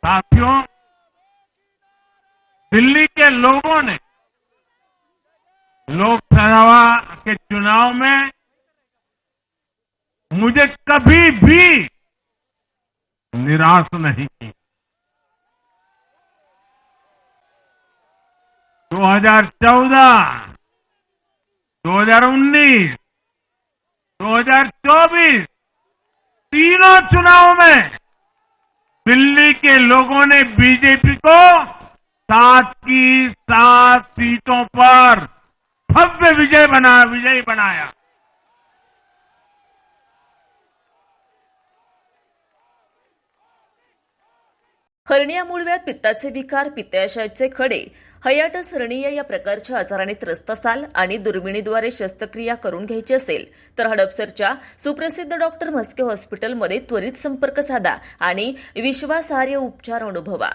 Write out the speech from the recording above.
साथियों, दिल्ली के लोगों ने लोकसभा के चुनाव में मुझे कभी भी निराश नहीं की। 2014, 2019, 2024 तीनों चुनाव में दिल्ली के लोगों ने बीजेपी को 7 की 7 सीटों पर भव्य विजयी बनाया। हर्निया मूळव्याध, पित्ताचे विकार, पित्ताशयाचे खडे, हायटिस हर्निया या प्रकारच्या आजाराने त्रस्त असाल आणि दुर्बिणीद्वारे शस्त्रक्रिया करून घ्यायची असेल तर हडपसरच्या सुप्रसिद्ध डॉक्टर म्हस्के हॉस्पिटलमध्ये त्वरित संपर्क साधा आणि विश्वासार्ह उपचार अनुभवा।